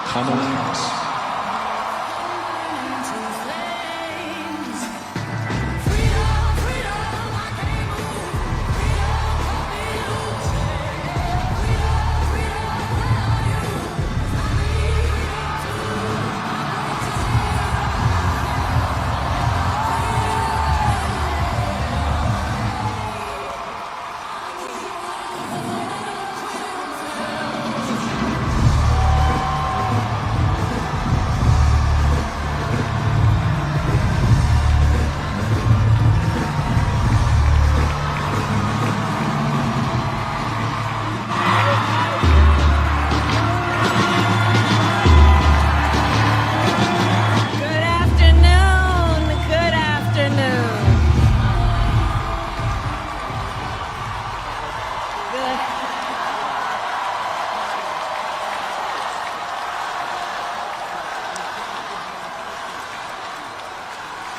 Kamala Harris.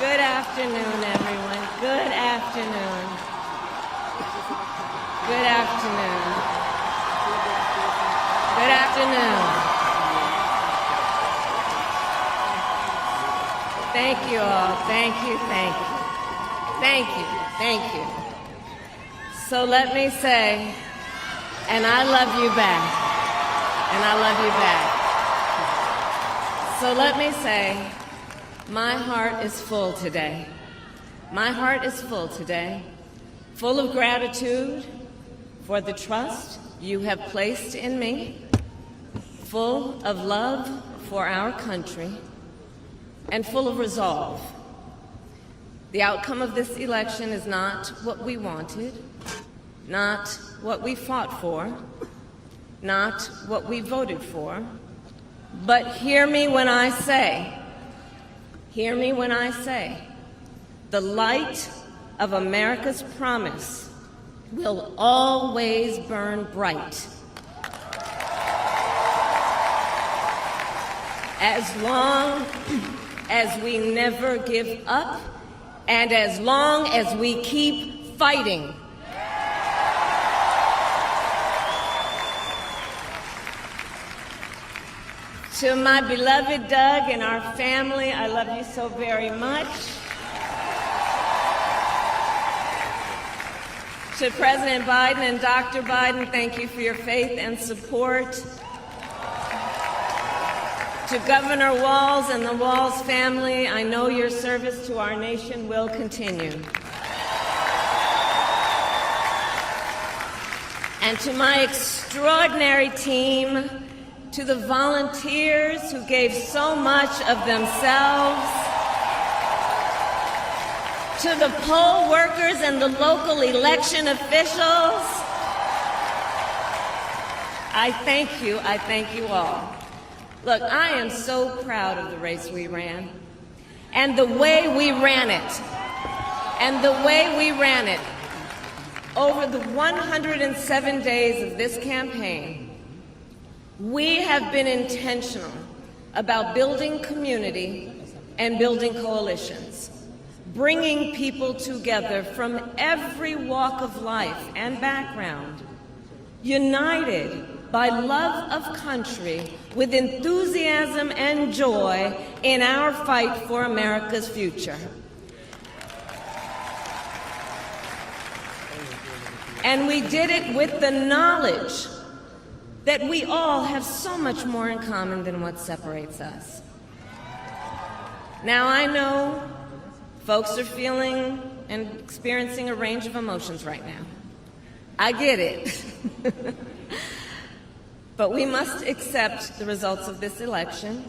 Good afternoon, everyone. Good afternoon. Good afternoon. Good afternoon. Thank you all. Thank you, thank you. Thank you, thank you. So let me say, and I love you back. And I love you back. So let me say, my heart is full today. My heart is full today, full of gratitude for the trust you have placed in me, full of love for our country, and full of resolve. The outcome of this election is not what we wanted, not what we fought for, not what we voted for, but hear me when I say, the light of America's promise will always burn bright. As long as we never give up, and as long as we keep fighting. To my beloved Doug and our family, I love you so very much. To President Biden and Dr. Biden, thank you for your faith and support. To Governor Walz and the Walz family, I know your service to our nation will continue. And to my extraordinary team, to the volunteers who gave so much of themselves, to the poll workers and the local election officials, I thank you all. Look, I am so proud of the race we ran, and the way we ran it, over the 107 days of this campaign. We have been intentional about building community and building coalitions, bringing people together from every walk of life and background, united by love of country with enthusiasm and joy in our fight for America's future. And we did it with the knowledge that we all have so much more in common than what separates us. Now, I know folks are feeling and experiencing a range of emotions right now. I get it. But we must accept the results of this election.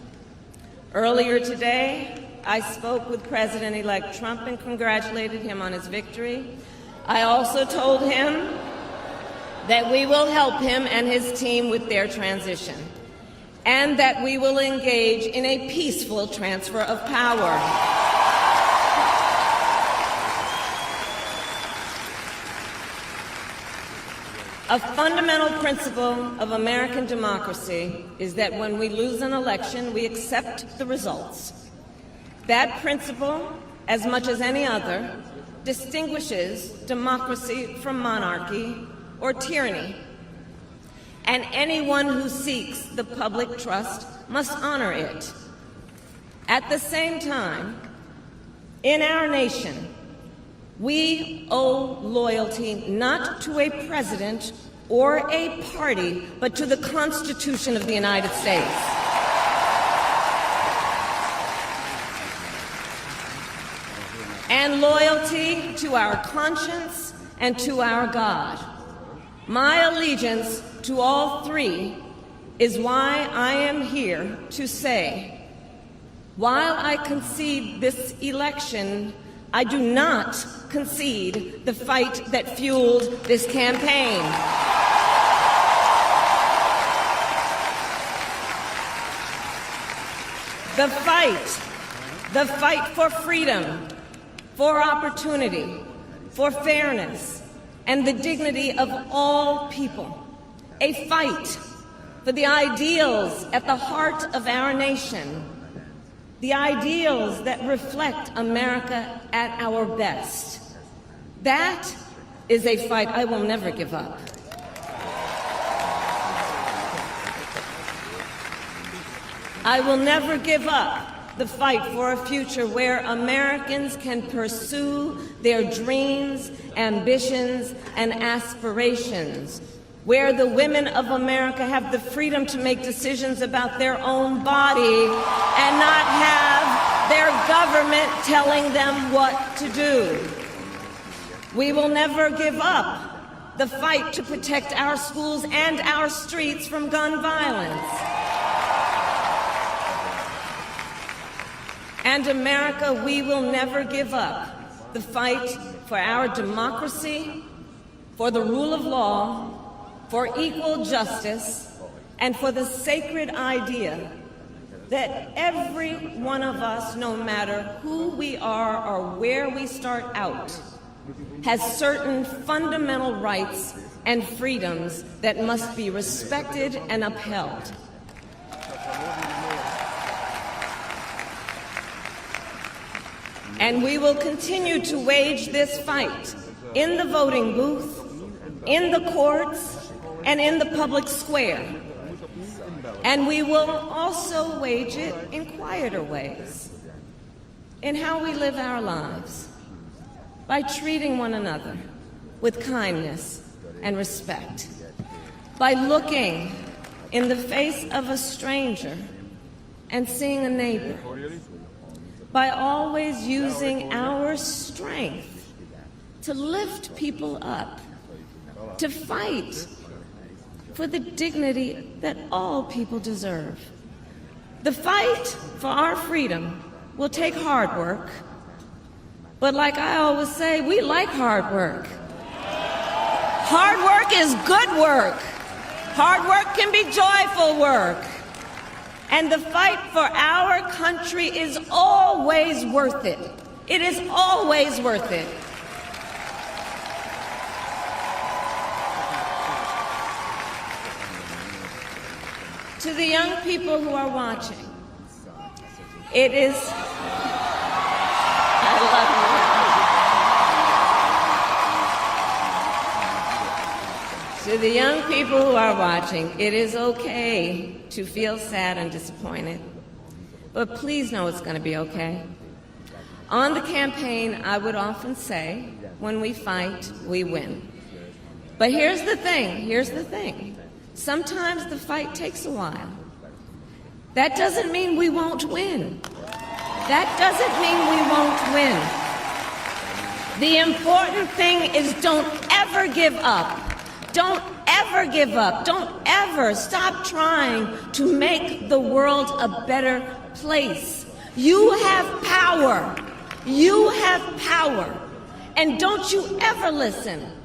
Earlier today, I spoke with President-elect Trump and congratulated him on his victory. I also told him that we will help him and his team with their transition, and that we will engage in a peaceful transfer of power. A fundamental principle of American democracy is that when we lose an election, we accept the results. That principle, as much as any other, distinguishes democracy from monarchy or tyranny. and anyone who seeks the public trust must honor it. At the same time, in our nation, we owe loyalty not to a president or a party, but to the Constitution of the United States. And loyalty to our conscience and to our God. My allegiance to all three is why I am here to say, while I concede this election, I do not concede the fight that fueled this campaign. The fight for freedom, for opportunity, for fairness, and the dignity of all people. A fight for the ideals at the heart of our nation, the ideals that reflect America at our best. That is a fight I will never give up. I will never give up the fight for a future where Americans can pursue their dreams, ambitions, and aspirations, where the women of America have the freedom to make decisions about their own body and not have their government telling them what to do. We will never give up the fight to protect our schools and our streets from gun violence. And America, we will never give up the fight for our democracy, for the rule of law, for equal justice, and for the sacred idea that every one of us, no matter who we are or where we start out, has certain fundamental rights and freedoms that must be respected and upheld. And we will continue to wage this fight in the voting booth, in the courts, and in the public square. And we will also wage it in quieter ways, in how we live our lives, by treating one another with kindness and respect, by looking in the face of a stranger and seeing a neighbor, by always using our strength to lift people up, to fight for the dignity that all people deserve. The fight for our freedom will take hard work, but like I always say, we like hard work. Hard work is good work. Hard work can be joyful work. And the fight for our country is always worth it. It is always worth it. To the young people who are watching, it is, I love you. To the young people who are watching, it is okay to feel sad and disappointed, but please know it's going to be okay. On the campaign, I would often say, when we fight, we win. But here's the thing. Sometimes the fight takes a while. That doesn't mean we won't win. That doesn't mean we won't win. The important thing is don't ever give up. Don't ever give up. Don't ever stop trying to make the world a better place. You have power. You have power. And don't you ever listen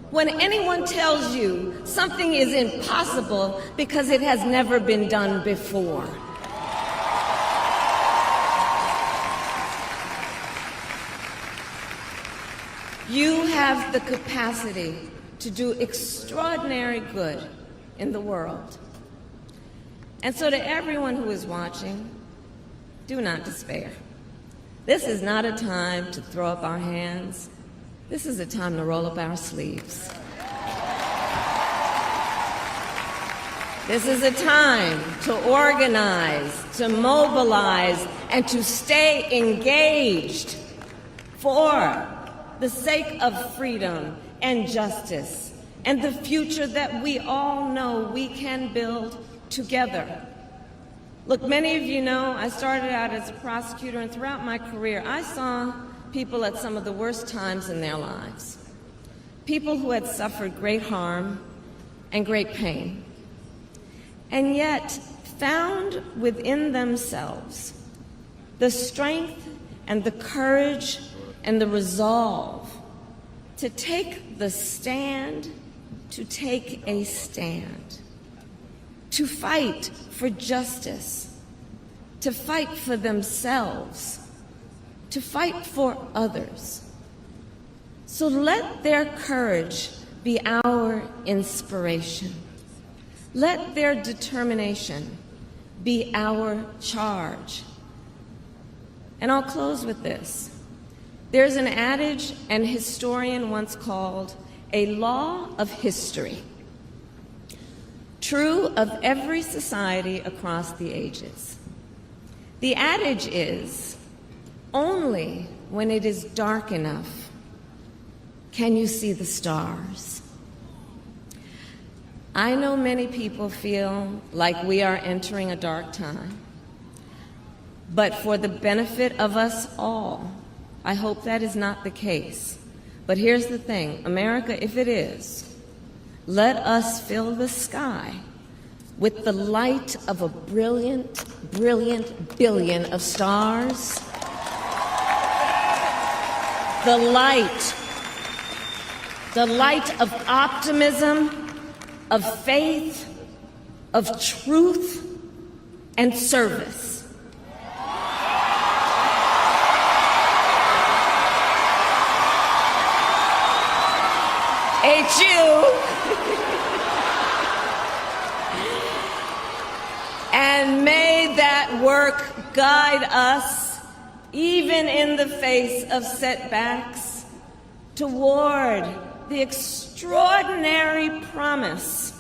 when anyone tells you something is impossible because it has never been done before. You have the capacity to do extraordinary good in the world. And so to everyone who is watching, do not despair. This is not a time to throw up our hands. This is a time to roll up our sleeves. This is a time to organize, to mobilize, and to stay engaged for the sake of freedom and justice and the future that we all know we can build together. Look, many of you know I started out as a prosecutor, and throughout my career, I saw people at some of the worst times in their lives. People who had suffered great harm and great pain, and yet found within themselves the strength and the courage and the resolve to take the stand, to take a stand, to fight for justice, to fight for themselves, to fight for others. So let their courage be our inspiration. Let their determination be our charge. And I'll close with this. There's an adage an historian once called a law of history, true of every society across the ages. The adage is, only when it is dark enough can you see the stars. I know many people feel like we are entering a dark time, but for the benefit of us all, I hope that is not the case. But here's the thing, America, if it is, let us fill the sky with the light of a brilliant, brilliant billion of stars. The light of optimism, of faith, of truth, and service. And may that work guide us, even in the face of setbacks, toward the extraordinary promise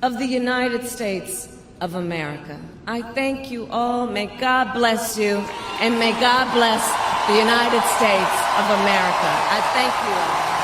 of the United States of America. I thank you all. May God bless you, and may God bless the United States of America. I thank you all.